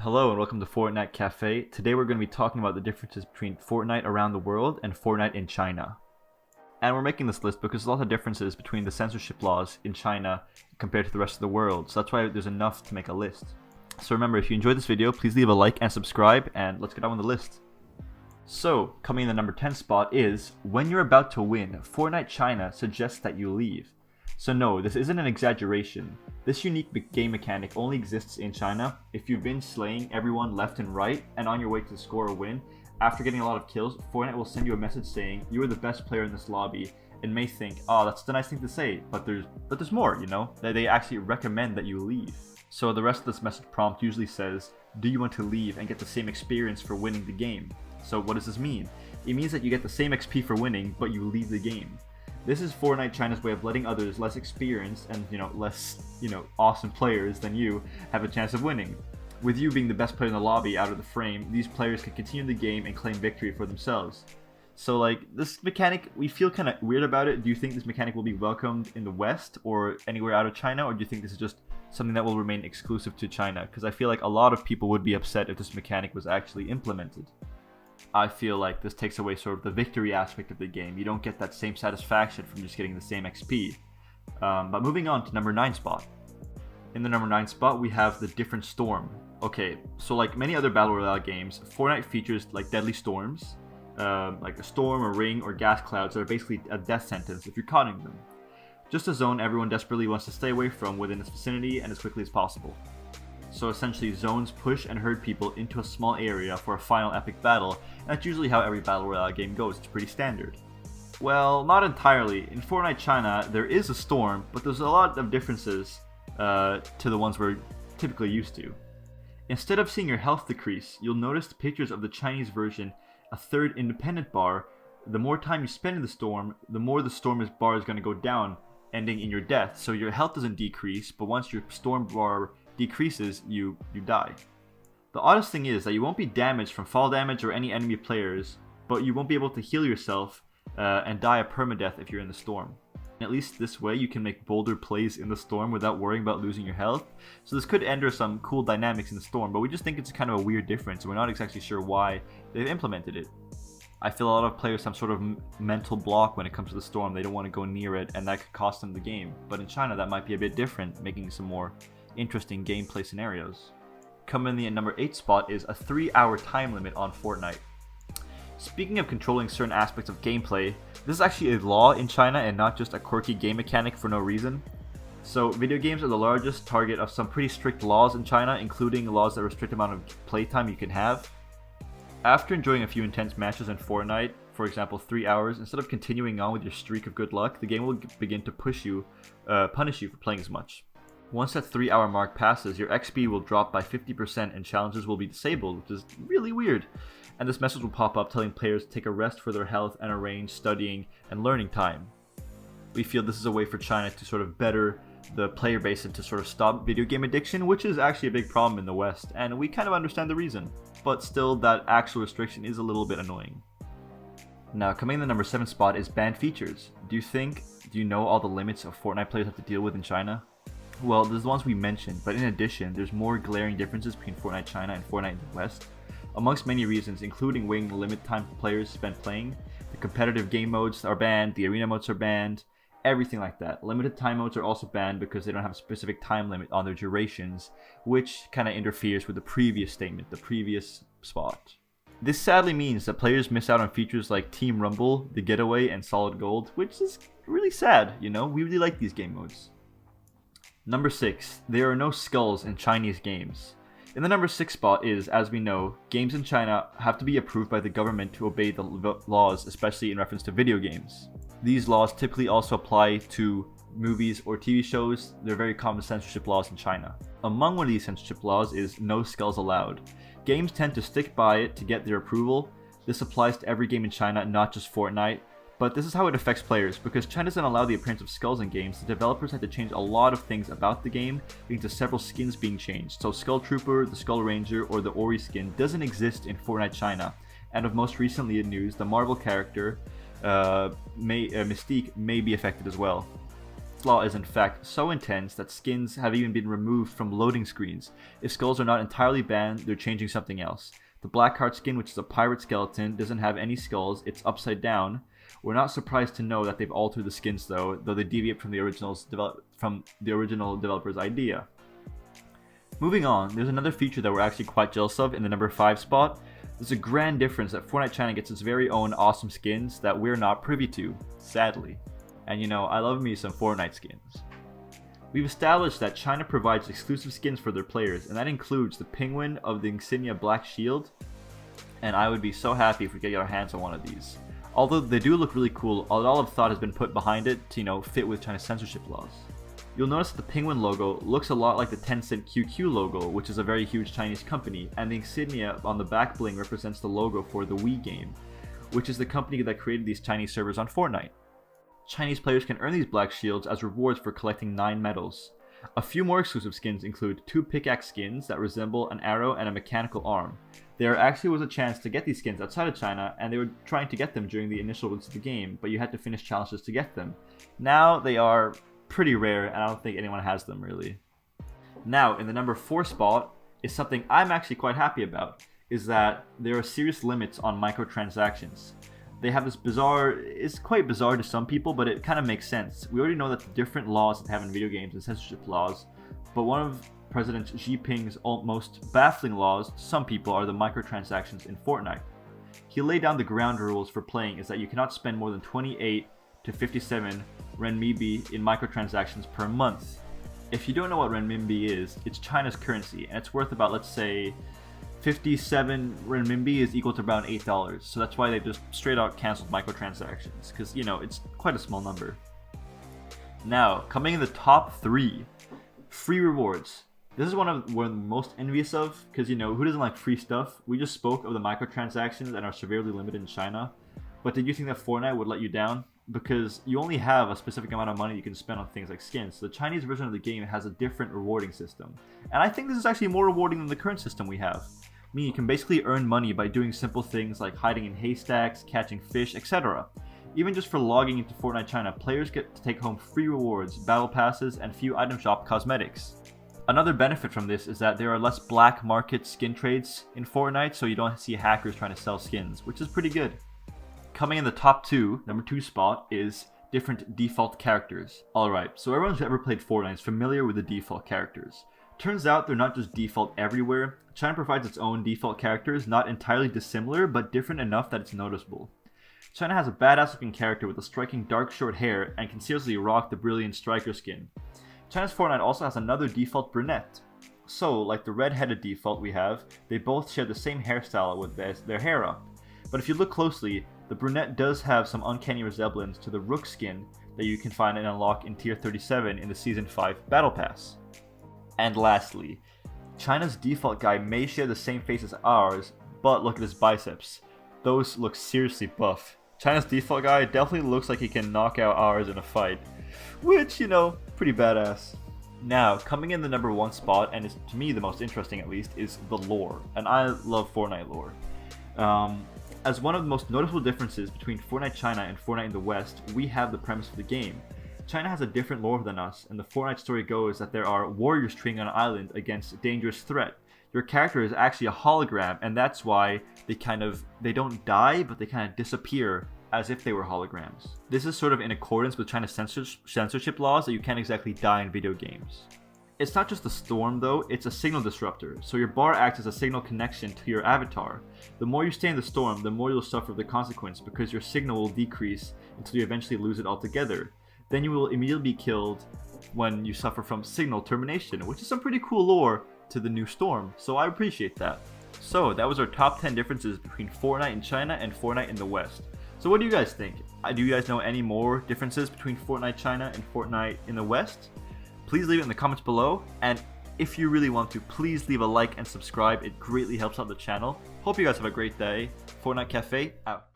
Hello and welcome to Fortnite Cafe. Today we're going to be talking about the differences between Fortnite around the world and Fortnite in China. And we're making this list because there's a lot of differences between the censorship laws in China compared to the rest of the world. So that's why there's enough to make a list. So remember, if you enjoyed this video, please leave a like and subscribe, and let's get on with the list. So, coming in the number 10 spot is, when you're about to win, Fortnite China suggests that you leave. So no, this isn't an exaggeration. This unique game mechanic only exists in China. If you've been slaying everyone left and right and on your way to score a win, after getting a lot of kills, Fortnite will send you a message saying you are the best player in this lobby, and may think, oh, that's a nice thing to say, but there's more, you know? They actually recommend that you leave. So the rest of this message prompt usually says, do you want to leave and get the same experience for winning the game? So what does this mean? It means that you get the same XP for winning, but you leave the game. This is Fortnite China's way of letting others less experienced and less awesome players than you have a chance of winning. With you being the best player in the lobby out of the frame, these players can continue the game and claim victory for themselves. So like, this mechanic, we feel kind of weird about it. Do you think this mechanic will be welcomed in the West or anywhere out of China, or do you think this is just something that will remain exclusive to China? Because I feel like a lot of people would be upset if this mechanic was actually implemented. I feel like this takes away sort of the victory aspect of the game. You don't get that same satisfaction from just getting the same XP. But moving on to number 9 spot. In the number 9 spot, we have the different storm. Okay, so like many other Battle Royale games, Fortnite features like deadly storms, like a storm, a ring, or gas clouds that are basically a death sentence if you're caught in them. Just a zone everyone desperately wants to stay away from within its vicinity and as quickly as possible. So essentially, zones push and herd people into a small area for a final epic battle, and that's usually how every Battle Royale game goes. It's pretty standard. Well, not entirely. In Fortnite China, there is a storm, but there's a lot of differences to the ones we're typically used to. Instead of seeing your health decrease, you'll notice the pictures of the Chinese version, a third independent bar. The more time you spend in the storm, the more the storm's bar is going to go down, ending in your death. So your health doesn't decrease, but once your storm bar decreases, you die. The oddest thing is that you won't be damaged from fall damage or any enemy players, but you won't be able to heal yourself and die a permadeath if you're in the storm. And at least this way you can make bolder plays in the storm without worrying about losing your health. So this could enter some cool dynamics in the storm, but we just think it's kind of a weird difference, and we're not exactly sure why they've implemented it. I feel a lot of players have sort of mental block when it comes to the storm. They don't want to go near it, and that could cost them the game. But in China that might be a bit different, making some more interesting gameplay scenarios. Coming in the number 8 spot is a 3-hour time limit on Fortnite. Speaking of controlling certain aspects of gameplay, this is actually a law in China and not just a quirky game mechanic for no reason. So video games are the largest target of some pretty strict laws in China, including laws that restrict the amount of playtime you can have. After enjoying a few intense matches in Fortnite, for example 3 hours, instead of continuing on with your streak of good luck, the game will begin to punish you for playing as much. Once that 3-hour mark passes, your XP will drop by 50% and challenges will be disabled, which is really weird. And this message will pop up telling players to take a rest for their health and arrange studying and learning time. We feel this is a way for China to sort of better the player base and to sort of stop video game addiction, which is actually a big problem in the West, and we kind of understand the reason. But still, that actual restriction is a little bit annoying. Now, coming in the number 7 spot is banned features. Do you know all the limits of Fortnite players have to deal with in China? Well, there's the ones we mentioned, but in addition, there's more glaring differences between Fortnite China and Fortnite in the West. Amongst many reasons, including waiting the limit time players spend playing, the competitive game modes are banned, the arena modes are banned, everything like that. Limited time modes are also banned because they don't have a specific time limit on their durations, which kind of interferes with the previous statement, the previous spot. This sadly means that players miss out on features like Team Rumble, The Getaway, and Solid Gold, which is really sad, we really like these game modes. Number 6. There are no skulls in Chinese games. In the number 6 spot is, as we know, games in China have to be approved by the government to obey the laws, especially in reference to video games. These laws typically also apply to movies or TV shows. They're very common censorship laws in China. Among one of these censorship laws is no skulls allowed. Games tend to stick by it to get their approval. This applies to every game in China, not just Fortnite. But this is how it affects players. Because China doesn't allow the appearance of skulls in games, the developers had to change a lot of things about the game, leading to several skins being changed. So Skull Trooper, the Skull Ranger, or the Ori skin doesn't exist in Fortnite China. And of most recently in news, the Marvel character, Mystique, may be affected as well. This law is in fact so intense that skins have even been removed from loading screens. If skulls are not entirely banned, they're changing something else. The Blackheart skin, which is a pirate skeleton, doesn't have any skulls, it's upside down. We're not surprised to know that they've altered the skins though they deviate from the original developer's idea. Moving on, there's another feature that we're actually quite jealous of in the number 5 spot. There's a grand difference that Fortnite China gets its very own awesome skins that we're not privy to, sadly. And you know, I love me some Fortnite skins. We've established that China provides exclusive skins for their players, and that includes the penguin of the insignia Black Shield, and I would be so happy if we could get our hands on one of these. Although they do look really cool, a lot of thought has been put behind it to, you know, fit with China's censorship laws. You'll notice that the penguin logo looks a lot like the Tencent QQ logo, which is a very huge Chinese company, and the insignia on the back bling represents the logo for the Wii game, which is the company that created these Chinese servers on Fortnite. Chinese players can earn these black shields as rewards for collecting 9 medals. A few more exclusive skins include 2 pickaxe skins that resemble an arrow and a mechanical arm. There actually was a chance to get these skins outside of China, and they were trying to get them during the initial release of the game, but you had to finish challenges to get them. Now they are pretty rare, and I don't think anyone has them really. Now, in the number 4 spot is something I'm actually quite happy about, is that there are serious limits on microtransactions. They have this bizarre, it's quite bizarre to some people, but it kind of makes sense. We already know that the different laws that have in video games and censorship laws, but one of President Xi Jinping's most baffling laws to some people are the microtransactions in Fortnite. He laid down the ground rules for playing is that you cannot spend more than 28 to 57 renminbi in microtransactions per month. If you don't know what renminbi is, it's China's currency, and it's worth about, let's say, 57 renminbi is equal to around $8, so that's why they just straight out canceled microtransactions, because, you know, it's quite a small number. Now, coming in the top 3, free rewards. This is one we're most envious of, because, you know, who doesn't like free stuff? We just spoke of the microtransactions and are severely limited in China, but did you think that Fortnite would let you down? Because you only have a specific amount of money you can spend on things like skins. The Chinese version of the game has a different rewarding system, and I think this is actually more rewarding than the current system we have. I mean, you can basically earn money by doing simple things like hiding in haystacks, catching fish, etc. Even just for logging into Fortnite China, players get to take home free rewards, battle passes, and few item shop cosmetics. Another benefit from this is that there are less black market skin trades in Fortnite, so you don't see hackers trying to sell skins, which is pretty good. Coming in the top 2, number 2 spot, is different default characters. Alright, so everyone who's ever played Fortnite is familiar with the default characters. Turns out they're not just default everywhere. China provides its own default characters, not entirely dissimilar, but different enough that it's noticeable. China has a badass looking character with a striking dark short hair and can seriously rock the brilliant striker skin. China's Fortnite also has another default brunette. So, like the red-headed default we have, they both share the same hairstyle with their hair up. But if you look closely, the brunette does have some uncanny resemblance to the Rook skin that you can find and unlock in Tier 37 in the Season 5 Battle Pass. And lastly, China's default guy may share the same face as ours, but look at his biceps. Those look seriously buff. China's default guy definitely looks like he can knock out ours in a fight, which, you know, pretty badass. Now, coming in the number 1 spot, and is to me the most interesting at least, is the lore, and I love Fortnite lore. As one of the most noticeable differences between Fortnite China and Fortnite in the West, we have the premise of the game. China has a different lore than us, and the Fortnite story goes that there are warriors training on an island against a dangerous threat. Your character is actually a hologram, and that's why they don't die, but they kind of disappear as if they were holograms. This is sort of in accordance with China's censorship laws that you can't exactly die in video games. It's not just a storm though, it's a signal disruptor, so your bar acts as a signal connection to your avatar. The more you stay in the storm, the more you'll suffer the consequence because your signal will decrease until you eventually lose it altogether. Then you will immediately be killed when you suffer from signal termination, which is some pretty cool lore to the new storm, so I appreciate that. So that was our top 10 differences between Fortnite in China and Fortnite in the West. So what do you guys think? Do you guys know any more differences between Fortnite China and Fortnite in the West? Please leave it in the comments below, and if you really want to, please leave a like and subscribe. It greatly helps out the channel. Hope you guys have a great day. Fortnite Cafe out.